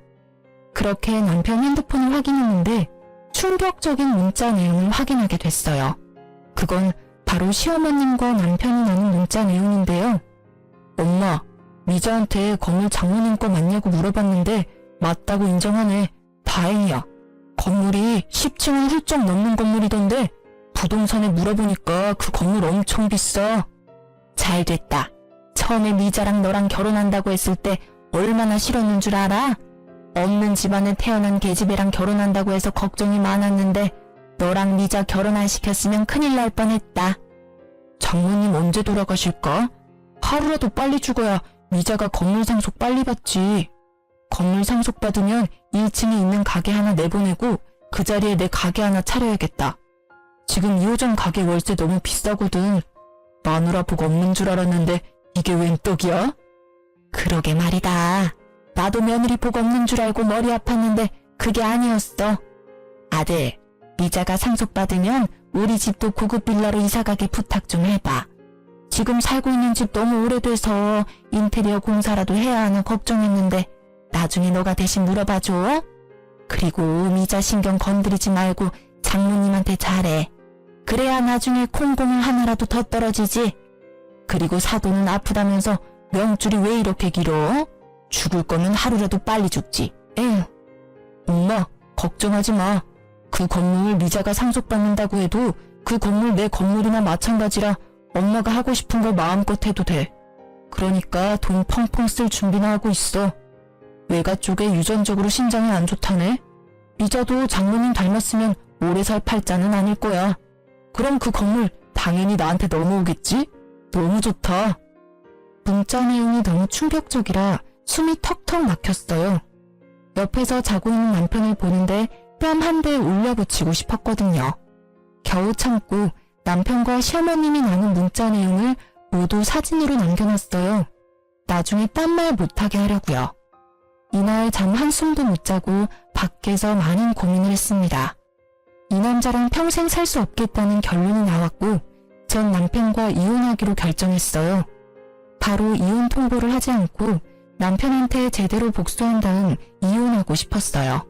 그렇게 남편 핸드폰을 확인했는데 충격적인 문자 내용을 확인하게 됐어요. 그건 바로 시어머님과 남편이 나눈 문자 내용인데요. 엄마, 미자한테 건물 장모님 거 맞냐고 물어봤는데 맞다고 인정하네. 다행이야. 건물이 10층을 훌쩍 넘는 건물이던데 부동산에 물어보니까 그 건물 엄청 비싸. 잘 됐다. 처음에 미자랑 너랑 결혼한다고 했을 때 얼마나 싫었는 줄 알아? 없는 집안에 태어난 계집애랑 결혼한다고 해서 걱정이 많았는데 너랑 미자 결혼 안 시켰으면 큰일 날 뻔했다. 장모님 언제 돌아가실까? 하루라도 빨리 죽어야 미자가 건물 상속 빨리 받지. 건물 상속 받으면 1층에 있는 가게 하나 내보내고 그 자리에 내 가게 하나 차려야겠다. 지금 2호점 가게 월세 너무 비싸거든. 마누라 복 없는 줄 알았는데 이게 웬 떡이야? 그러게 말이다. 나도 며느리 복 없는 줄 알고 머리 아팠는데 그게 아니었어. 아들, 미자가 상속받으면 우리 집도 고급 빌라로 이사가게 부탁 좀 해봐. 지금 살고 있는 집 너무 오래돼서 인테리어 공사라도 해야 하나 걱정했는데 나중에 너가 대신 물어봐줘. 그리고 미자 신경 건드리지 말고 장모님한테 잘해. 그래야 나중에 콩고물 하나라도 더 떨어지지. 그리고 사돈은 아프다면서 명줄이 왜 이렇게 길어? 죽을 거면 하루라도 빨리 죽지. 에휴. 엄마, 걱정하지 마. 그 건물 미자가 상속받는다고 해도 그 건물 내 건물이나 마찬가지라 엄마가 하고 싶은 걸 마음껏 해도 돼. 그러니까 돈 펑펑 쓸 준비나 하고 있어. 외가 쪽에 유전적으로 신장이 안 좋다네. 미자도 장모님 닮았으면 오래 살 팔자는 아닐 거야. 그럼 그 건물 당연히 나한테 넘어오겠지? 너무 좋다. 문자 내용이 너무 충격적이라 숨이 턱턱 막혔어요. 옆에서 자고 있는 남편을 보는데 뺨 한 대 올려붙이고 싶었거든요. 겨우 참고 남편과 시어머님이 나눈 문자 내용을 모두 사진으로 남겨놨어요. 나중에 딴 말 못하게 하려고요. 이날 잠 한숨도 못 자고 밖에서 많은 고민을 했습니다. 이 남자랑 평생 살 수 없겠다는 결론이 나왔고 전 남편과 이혼하기로 결정했어요. 바로 이혼 통보를 하지 않고 남편한테 제대로 복수한 다음 이혼하고 싶었어요.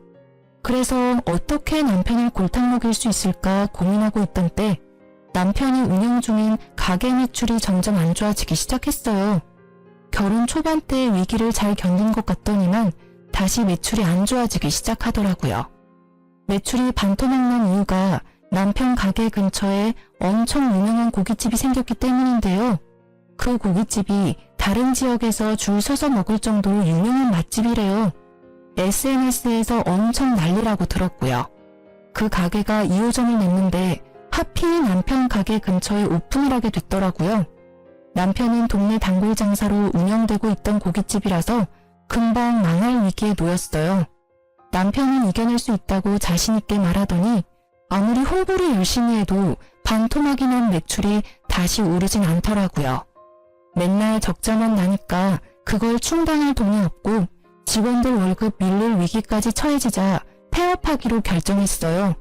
그래서 어떻게 남편을 골탕 먹일 수 있을까 고민하고 있던 때 남편이 운영 중인 가게 매출이 점점 안 좋아지기 시작했어요. 결혼 초반 때 위기를 잘 견딘 것 같더니만 다시 매출이 안 좋아지기 시작하더라고요. 매출이 반토막 난 이유가 남편 가게 근처에 엄청 유명한 고깃집이 생겼기 때문인데요. 그 고깃집이 다른 지역에서 줄 서서 먹을 정도로 유명한 맛집이래요. SNS에서 엄청 난리라고 들었고요. 그 가게가 2호점을 냈는데 하필 남편 가게 근처에 오픈을 하게 됐더라고요. 남편은 동네 단골 장사로 운영되고 있던 고깃집이라서 금방 망할 위기에 놓였어요. 남편은 이겨낼 수 있다고 자신있게 말하더니 아무리 홍보를 열심히 해도 반토막이 난 매출이 다시 오르진 않더라고요. 맨날 적자만 나니까 그걸 충당할 돈이 없고 직원들 월급 밀릴 위기까지 처해지자 폐업하기로 결정했어요.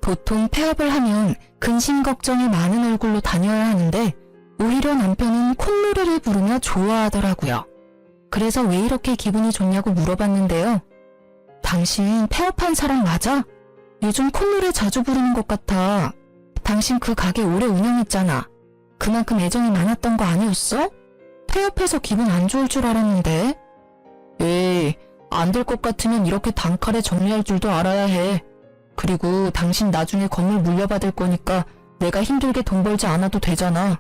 보통 폐업을 하면 근심 걱정이 많은 얼굴로 다녀야 하는데 오히려 남편은 콧노래를 부르며 좋아하더라고요. 그래서 왜 이렇게 기분이 좋냐고 물어봤는데요. 당신 폐업한 사람 맞아? 요즘 콧노래 자주 부르는 것 같아. 당신 그 가게 오래 운영했잖아. 그만큼 애정이 많았던 거 아니었어? 폐업해서 기분 안 좋을 줄 알았는데. 에이, 안 될 것 같으면 이렇게 단칼에 정리할 줄도 알아야 해. 그리고 당신 나중에 건물 물려받을 거니까 내가 힘들게 돈 벌지 않아도 되잖아.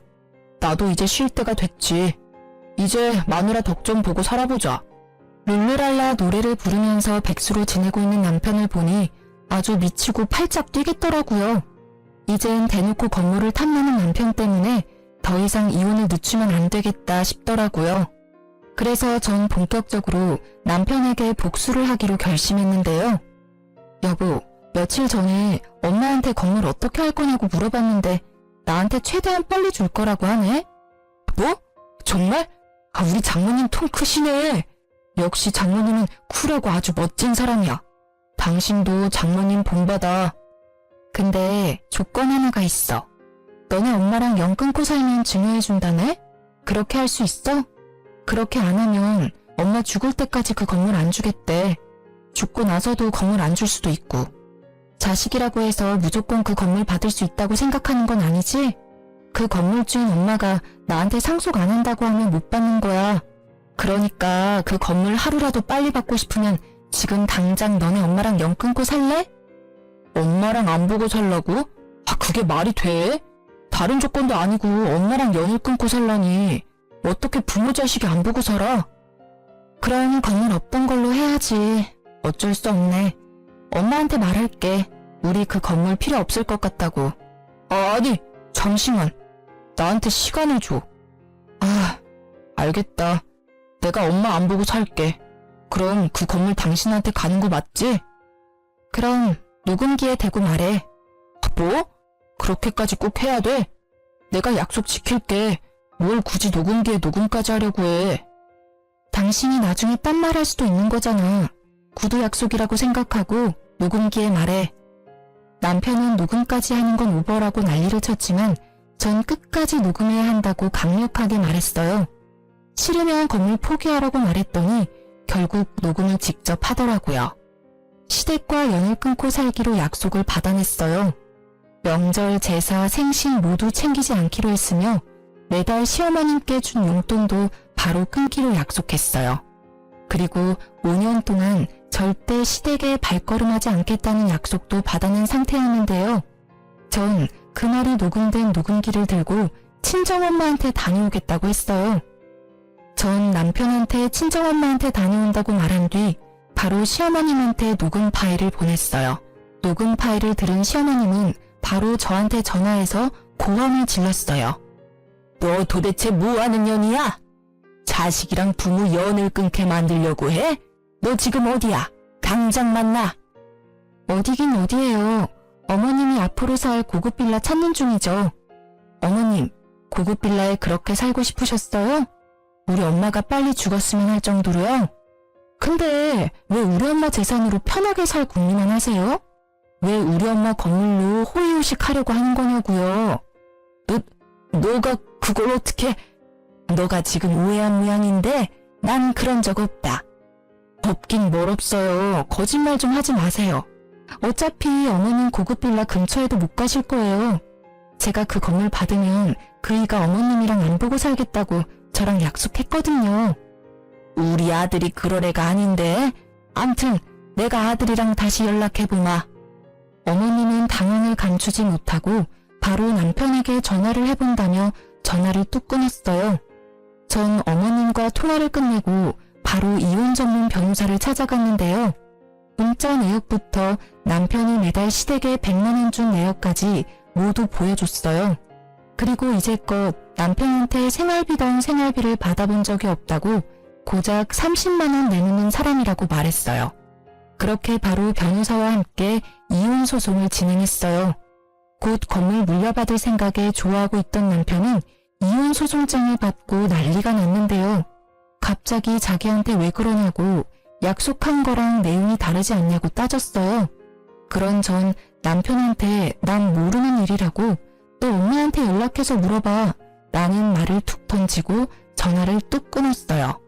나도 이제 쉴 때가 됐지. 이제 마누라 덕 좀 보고 살아보자. 룰루랄라 노래를 부르면서 백수로 지내고 있는 남편을 보니 아주 미치고 팔짝 뛰겠더라고요. 이젠 대놓고 건물을 탐내는 남편 때문에 더 이상 이혼을 늦추면 안 되겠다 싶더라고요. 그래서 전 본격적으로 남편에게 복수를 하기로 결심했는데요. 여보, 며칠 전에 엄마한테 건물 어떻게 할 거냐고 물어봤는데 나한테 최대한 빨리 줄 거라고 하네. 뭐? 정말? 우리 장모님 통 크시네. 역시 장모님은 쿨하고 아주 멋진 사람이야. 당신도 장모님 본받아. 근데 조건 하나가 있어. 너네 엄마랑 연 끊고 살면 증여해준다네? 그렇게 할 수 있어? 그렇게 안 하면 엄마 죽을 때까지 그 건물 안 주겠대. 죽고 나서도 건물 안 줄 수도 있고. 자식이라고 해서 무조건 그 건물 받을 수 있다고 생각하는 건 아니지? 그 건물주인 엄마가 나한테 상속 안 한다고 하면 못 받는 거야. 그러니까 그 건물 하루라도 빨리 받고 싶으면 지금 당장 너네 엄마랑 연 끊고 살래? 엄마랑 안 보고 살라고? 그게 말이 돼? 다른 조건도 아니고 엄마랑 연을 끊고 살라니. 어떻게 부모 자식이 안 보고 살아? 그럼 건물 없던 걸로 해야지. 어쩔 수 없네. 엄마한테 말할게. 우리 그 건물 필요 없을 것 같다고. 아니, 잠시만. 나한테 시간을 줘. 알겠다. 내가 엄마 안 보고 살게. 그럼 그 건물 당신한테 가는 거 맞지? 그럼 녹음기에 대고 말해. 뭐? 그렇게까지 꼭 해야 돼? 내가 약속 지킬게. 뭘 굳이 녹음기에 녹음까지 하려고 해. 당신이 나중에 딴 말 할 수도 있는 거잖아. 구두 약속이라고 생각하고 녹음기에 말해. 남편은 녹음까지 하는 건 오버라고 난리를 쳤지만 전 끝까지 녹음해야 한다고 강력하게 말했어요. 싫으면 건물 포기하라고 말했더니 결국 녹음을 직접 하더라고요. 시댁과 연을 끊고 살기로 약속을 받아냈어요. 명절, 제사, 생신 모두 챙기지 않기로 했으며 매달 시어머님께 준 용돈도 바로 끊기로 약속했어요. 그리고 5년 동안 절대 시댁에 발걸음하지 않겠다는 약속도 받아낸 상태였는데요. 전 그날이 녹음된 녹음기를 들고 친정엄마한테 다녀오겠다고 했어요. 전 남편한테 친정엄마한테 다녀온다고 말한 뒤 바로 시어머님한테 녹음 파일을 보냈어요. 녹음 파일을 들은 시어머님은 바로 저한테 전화해서 고함을 질렀어요. 너 도대체 뭐하는 년이야? 자식이랑 부모 연을 끊게 만들려고 해? 너 지금 어디야? 당장 만나. 어디긴 어디예요. 어머님이 앞으로 살 고급 빌라 찾는 중이죠. 어머님, 고급 빌라에 그렇게 살고 싶으셨어요? 우리 엄마가 빨리 죽었으면 할 정도로요? 근데 왜 우리 엄마 재산으로 편하게 살 궁리만 하세요? 왜 우리 엄마 건물로 호의호식 하려고 하는 거냐고요? 너가 그걸 어떻게... 너가 지금 오해한 모양인데 난 그런 적 없다. 없긴 뭘 없어요. 거짓말 좀 하지 마세요. 어차피 어머님 고급 빌라 근처에도 못 가실 거예요. 제가 그 건물 받으면 그이가 어머님이랑 안 보고 살겠다고 저랑 약속했거든요. 우리 아들이 그럴 애가 아닌데. 암튼 내가 아들이랑 다시 연락해보마. 어머님은 당황을 감추지 못하고 바로 남편에게 전화를 해본다며 전화를 뚝 끊었어요. 전 어머님과 통화를 끝내고 바로 이혼 전문 변호사를 찾아갔는데요. 문자 내역부터 남편이 매달 시댁에 100만 원 준 내역까지 모두 보여줬어요. 그리고 이제껏 남편한테 생활비다운 생활비를 받아본 적이 없다고 고작 30만 원 내놓는 사람이라고 말했어요. 그렇게 바로 변호사와 함께 이혼 소송을 진행했어요. 곧 건물 물려받을 생각에 좋아하고 있던 남편은 이혼 소송장을 받고 난리가 났는데요. 갑자기 자기한테 왜 그러냐고 약속한 거랑 내용이 다르지 않냐고 따졌어요. 그런 전 남편한테 난 모르는 일이라고 또 엄마한테 연락해서 물어봐 라는 말을 툭 던지고 전화를 뚝 끊었어요.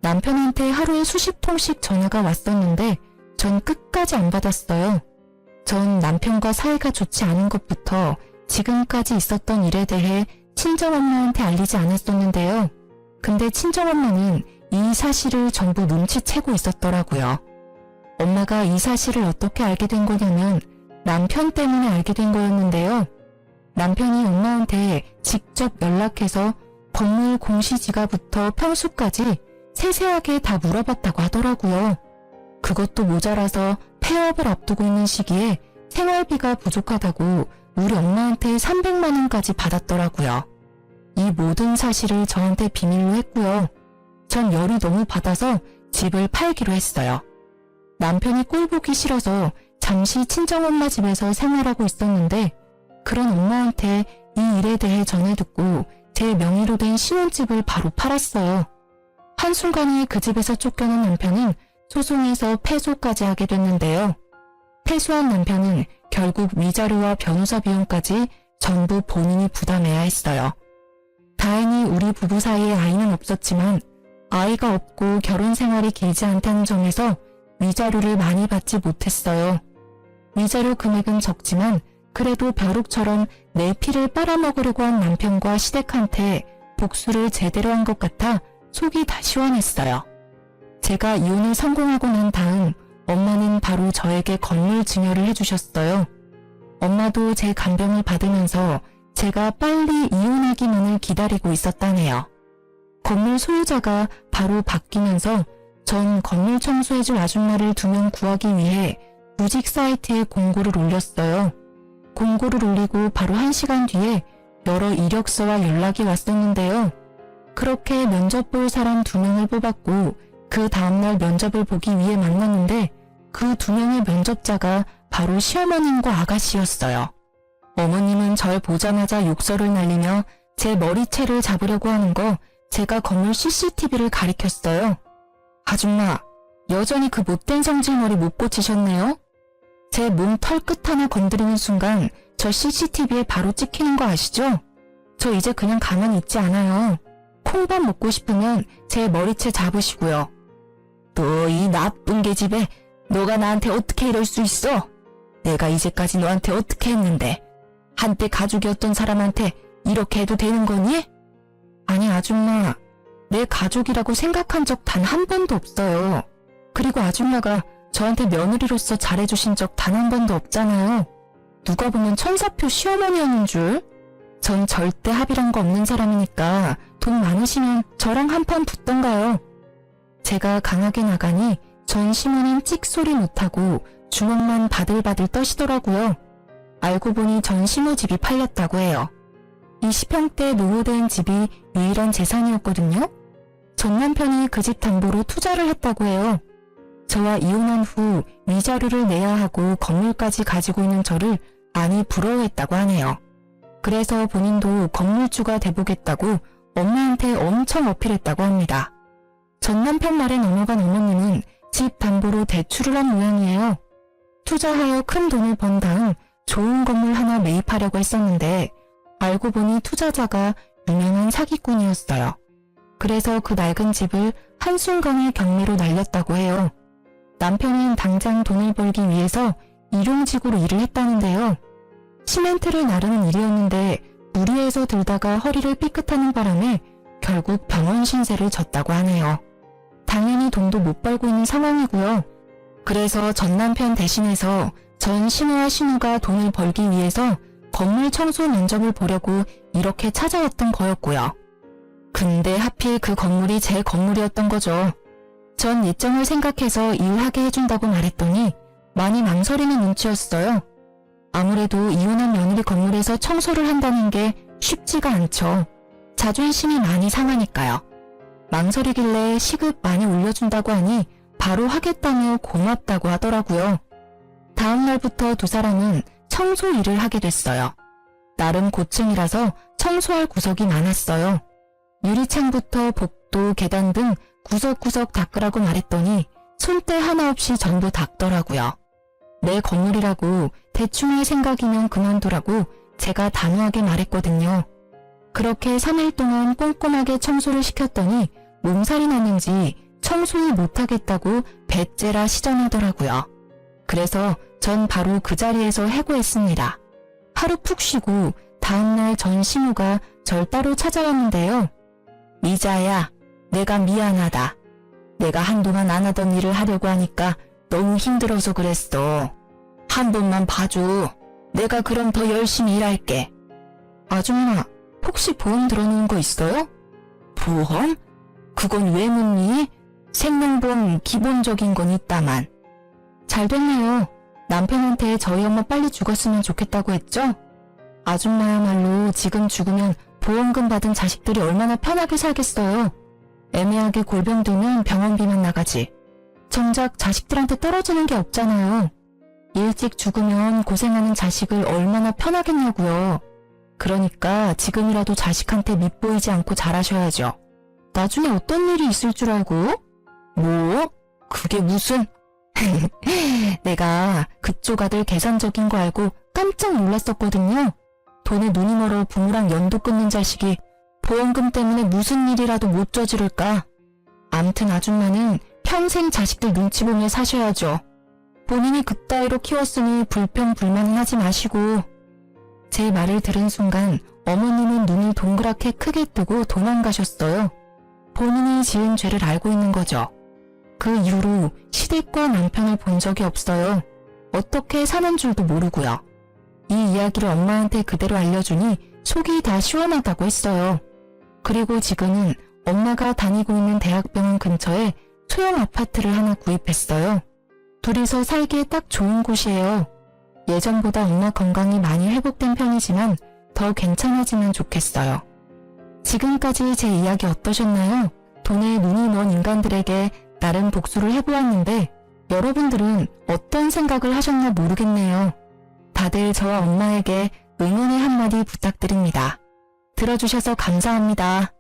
남편한테 하루에 수십 통씩 전화가 왔었는데 전 끝까지 안 받았어요. 전 남편과 사이가 좋지 않은 것부터 지금까지 있었던 일에 대해 친정엄마한테 알리지 않았었는데요. 근데 친정엄마는 이 사실을 전부 눈치채고 있었더라고요. 엄마가 이 사실을 어떻게 알게 된 거냐면 남편 때문에 알게 된 거였는데요. 남편이 엄마한테 직접 연락해서 건물 공시지가부터 평수까지 세세하게 다 물어봤다고 하더라고요. 그것도 모자라서 폐업을 앞두고 있는 시기에 생활비가 부족하다고 우리 엄마한테 300만 원까지 받았더라고요. 이 모든 사실을 저한테 비밀로 했고요. 전 열이 너무 받아서 집을 팔기로 했어요. 남편이 꼴 보기 싫어서 잠시 친정엄마 집에서 생활하고 있었는데 그런 엄마한테 이 일에 대해 전해 듣고 제 명의로 된 신혼집을 바로 팔았어요. 한순간에 그 집에서 쫓겨난 남편은 소송에서 패소까지 하게 됐는데요. 패소한 남편은 결국 위자료와 변호사 비용까지 전부 본인이 부담해야 했어요. 다행히 우리 부부 사이에 아이는 없었지만 아이가 없고 결혼 생활이 길지 않다는 점에서 위자료를 많이 받지 못했어요. 위자료 금액은 적지만 그래도 벼룩처럼 내 피를 빨아먹으려고 한 남편과 시댁한테 복수를 제대로 한 것 같아 속이 다 시원했어요. 제가 이혼을 성공하고 난 다음 엄마는 바로 저에게 건물 증여를 해주셨어요. 엄마도 제 간병을 받으면서 제가 빨리 이혼하기만을 기다리고 있었다네요. 건물 소유자가 바로 바뀌면서 전 건물 청소해줄 아줌마를 2명 구하기 위해 구직 사이트에 공고를 올렸어요. 공고를 올리고 바로 1시간 뒤에 여러 이력서와 연락이 왔었는데요. 그렇게 면접 볼 사람 2명을 뽑았고 그 다음날 면접을 보기 위해 만났는데 그 2명의 면접자가 바로 시어머님과 아가씨였어요. 어머님은 절 보자마자 욕설을 날리며 제 머리채를 잡으려고 하는 거 제가 건물 CCTV를 가리켰어요. 아줌마, 여전히 그 못된 성질머리 못 고치셨네요? 제 몸 털끝 하나 건드리는 순간 저 CCTV에 바로 찍히는 거 아시죠? 저 이제 그냥 가만히 있지 않아요. 콩밥 먹고 싶으면 제 머리채 잡으시고요. 또 이 나쁜 계집애, 너가 나한테 어떻게 이럴 수 있어? 내가 이제까지 너한테 어떻게 했는데 한때 가족이었던 사람한테 이렇게 해도 되는 거니? 아니 아줌마, 내 가족이라고 생각한 적 단 한 번도 없어요. 그리고 아줌마가 저한테 며느리로서 잘해주신 적 단 한 번도 없잖아요. 누가 보면 천사표 시어머니였는 줄? 전 절대 합의란 거 없는 사람이니까 돈 많으시면 저랑 한판 붙던가요. 제가 강하게 나가니 전 시모는 찍소리 못하고 주먹만 바들바들 떠시더라고요. 알고 보니 전 시모 집이 팔렸다고 해요. 20평대 노후된 집이 유일한 재산이었거든요. 전 남편이 그 집 담보로 투자를 했다고 해요. 저와 이혼한 후 위자료를 내야 하고 건물까지 가지고 있는 저를 많이 부러워했다고 하네요. 그래서 본인도 건물주가 돼보겠다고 엄마한테 엄청 어필했다고 합니다. 전 남편 말에 넘어간 어머님은 집 담보로 대출을 한 모양이에요. 투자하여 큰 돈을 번 다음 좋은 건물 하나 매입하려고 했었는데 알고 보니 투자자가 유명한 사기꾼이었어요. 그래서 그 낡은 집을 한순간에 경매로 날렸다고 해요. 남편은 당장 돈을 벌기 위해서 일용직으로 일을 했다는데요. 시멘트를 나르는 일이었는데 무리해서 들다가 허리를 삐끗하는 바람에 결국 병원 신세를 졌다고 하네요. 당연히 돈도 못 벌고 있는 상황이고요. 그래서 전 남편 대신해서 전 신우와 신우가 돈을 벌기 위해서 건물 청소 면접을 보려고 이렇게 찾아왔던 거였고요. 근데 하필 그 건물이 제 건물이었던 거죠. 전 예정을 생각해서 일하게 해준다고 말했더니 많이 망설이는 눈치였어요. 아무래도 이혼한 며느리 건물에서 청소를 한다는 게 쉽지가 않죠. 자존심이 많이 상하니까요. 망설이길래 시급 많이 올려준다고 하니 바로 하겠다며 고맙다고 하더라고요. 다음 날부터 두 사람은 청소 일을 하게 됐어요. 나름 고층이라서 청소할 구석이 많았어요. 유리창부터 복도, 계단 등 구석구석 닦으라고 말했더니 손때 하나 없이 전부 닦더라고요. 내 건물이라고 대충 할 생각이면 그만두라고 제가 단호하게 말했거든요. 그렇게 3일 동안 꼼꼼하게 청소를 시켰더니 몸살이 났는지 청소를 못하겠다고 배째라 시전하더라고요. 그래서 전 바로 그 자리에서 해고했습니다. 하루 푹 쉬고 다음날 전 신우가 절 따로 찾아왔는데요. 미자야, 내가 미안하다. 내가 한동안 안 하던 일을 하려고 하니까 너무 힘들어서 그랬어. 한 번만 봐줘. 내가 그럼 더 열심히 일할게. 아줌마, 혹시 보험 들어놓은 거 있어요? 보험? 그건 왜 묻니? 생명보험 기본적인 건 있다만. 잘 됐네요. 남편한테 저희 엄마 빨리 죽었으면 좋겠다고 했죠? 아줌마야말로 지금 죽으면 보험금 받은 자식들이 얼마나 편하게 살겠어요. 애매하게 골병 들면 병원비만 나가지. 정작 자식들한테 떨어지는 게 없잖아요. 일찍 죽으면 고생하는 자식을 얼마나 편하겠냐고요. 그러니까 지금이라도 자식한테 밉보이지 않고 잘하셔야죠. 나중에 어떤 일이 있을 줄 알고? 뭐? 그게 무슨? 내가 그쪽 아들 계산적인 거 알고 깜짝 놀랐었거든요. 돈에 눈이 멀어 부모랑 연도 끊는 자식이 보험금 때문에 무슨 일이라도 못 저지를까? 암튼 아줌마는 평생 자식들 눈치 보며 사셔야죠. 본인이 그따위로 키웠으니 불평불만은 하지 마시고. 제 말을 들은 순간 어머님은 눈을 동그랗게 크게 뜨고 도망가셨어요. 본인이 지은 죄를 알고 있는 거죠. 그 이후로 시댁과 남편을 본 적이 없어요. 어떻게 사는 줄도 모르고요. 이 이야기를 엄마한테 그대로 알려주니 속이 다 시원하다고 했어요. 그리고 지금은 엄마가 다니고 있는 대학병원 근처에 소형 아파트를 하나 구입했어요. 둘이서 살기에 딱 좋은 곳이에요. 예전보다 엄마 건강이 많이 회복된 편이지만 더 괜찮아지면 좋겠어요. 지금까지 제 이야기 어떠셨나요? 돈에 눈이 먼 인간들에게 나름 복수를 해보았는데 여러분들은 어떤 생각을 하셨나 모르겠네요. 다들 저와 엄마에게 응원의 한마디 부탁드립니다. 들어주셔서 감사합니다.